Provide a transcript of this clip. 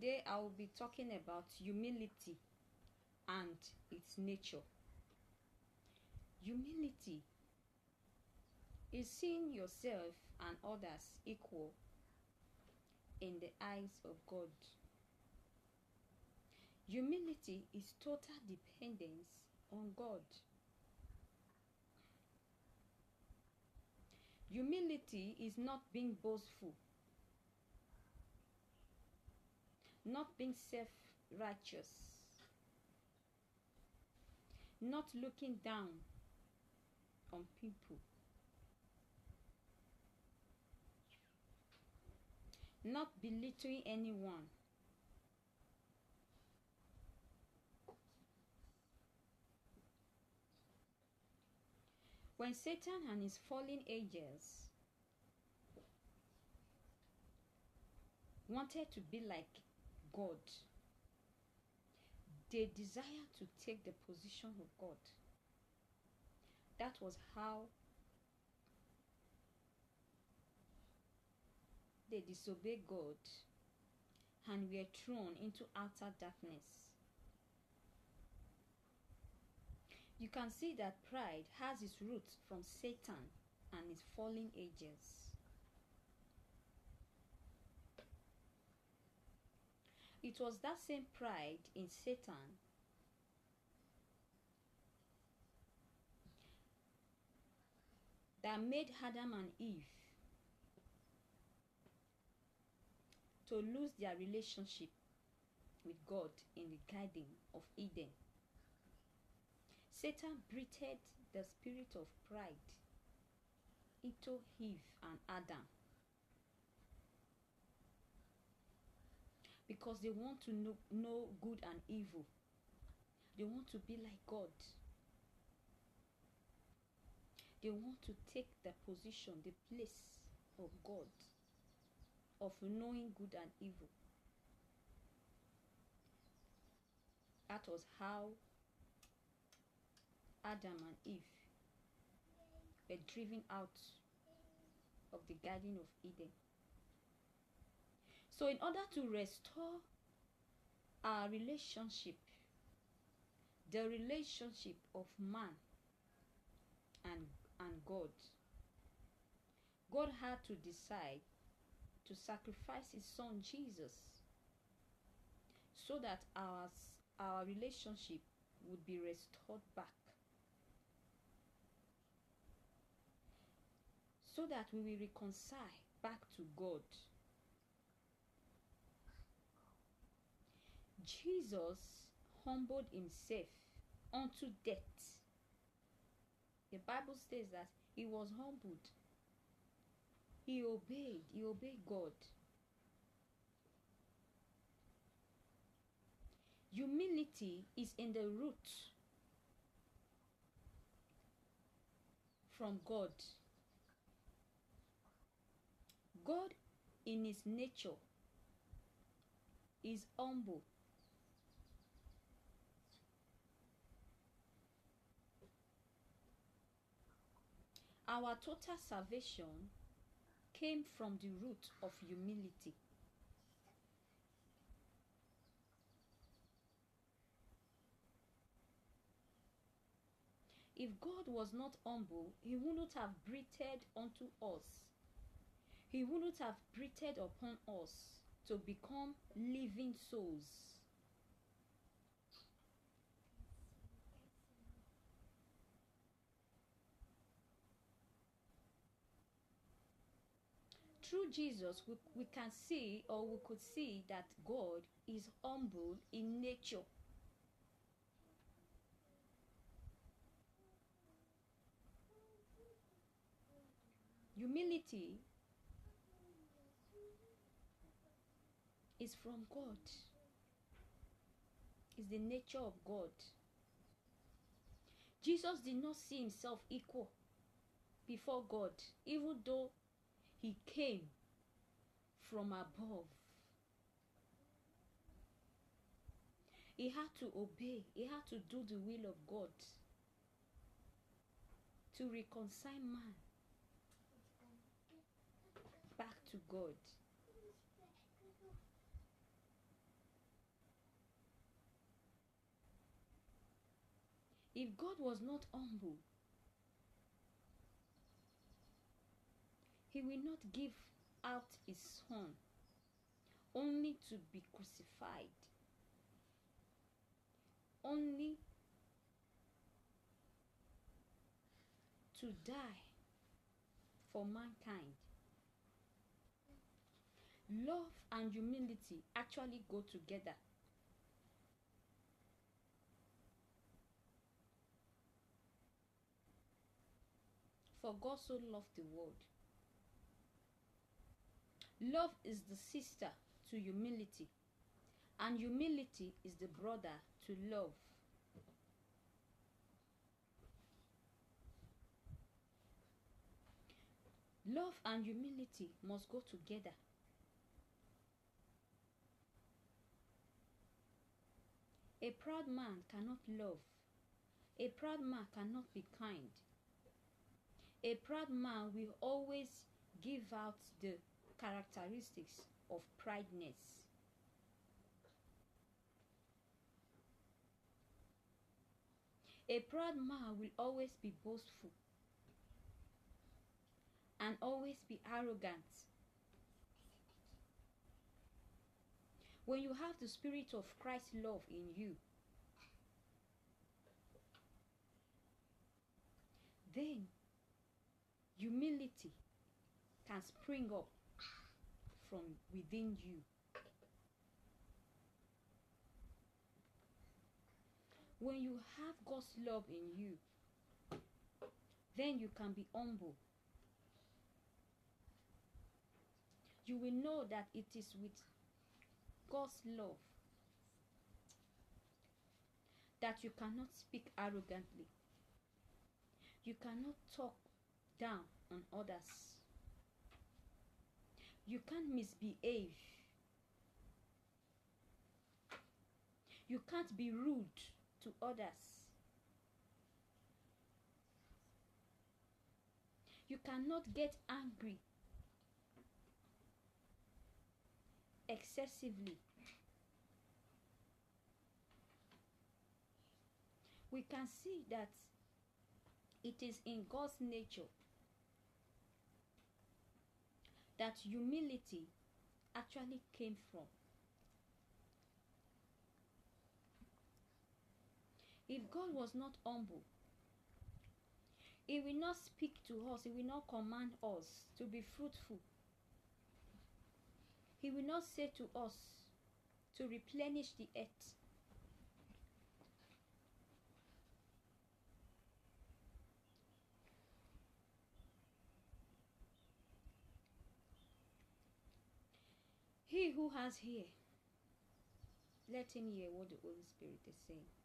Today I will be talking about humility and its nature. Humility is seeing yourself and others equal in the eyes of God. Humility is total dependence on God. Humility is not being boastful, not being self-righteous, not looking down on people, not belittling anyone. When Satan and his fallen angels wanted to be like God, they desired to take the position of God. That was how they disobeyed God and were thrown into outer darkness. You can see that pride has its roots from Satan and his fallen angels. It was that same pride in Satan that made Adam and Eve to lose their relationship with God in the Garden of Eden. Satan breathed the spirit of pride into Eve and Adam because they want to know good and evil. They want to be like God. They want to take the position, the place of God, of knowing good and evil. That was how Adam and Eve were driven out of the Garden of Eden. So in order to restore our relationship, the relationship of man and God, God had to decide to sacrifice his son Jesus so that our relationship would be restored back, so that we will reconcile back to God. Jesus humbled himself unto death. The Bible says that he was humbled. He obeyed God. Humility is in the root from God. God in his nature is humble. Our total salvation came from the root of humility. If God was not humble, he wouldn't have breathed unto us. He wouldn't have breathed upon us to become living souls. Through Jesus, we can see, or we could see, that God is humble in nature. Humility is from God. It's the nature of God. Jesus did not see himself equal before God, even though he came from above. He had to obey. He had to do the will of God to reconcile man back to God. If God was not humble, he will not give out his son only to be crucified, only to die for mankind. Love and humility actually go together. For God so loved the world. Love is the sister to humility, and humility is the brother to love. Love and humility must go together. A proud man cannot love. A proud man cannot be kind. A proud man will always give out the characteristics of prideness. A proud man will always be boastful and always be arrogant. When you have the spirit of Christ's love in you, then humility can spring up from within you. When you have God's love in you, then you can be humble. You will know that it is with God's love that you cannot speak arrogantly. You cannot talk down on others. You can't misbehave. You can't be rude to others. You cannot get angry excessively. We can see that it is in God's nature that humility actually came from. If God was not humble, he will not speak to us, he will not command us to be fruitful. He will not say to us to replenish the earth. He who has ear, let him hear what the Holy Spirit is saying.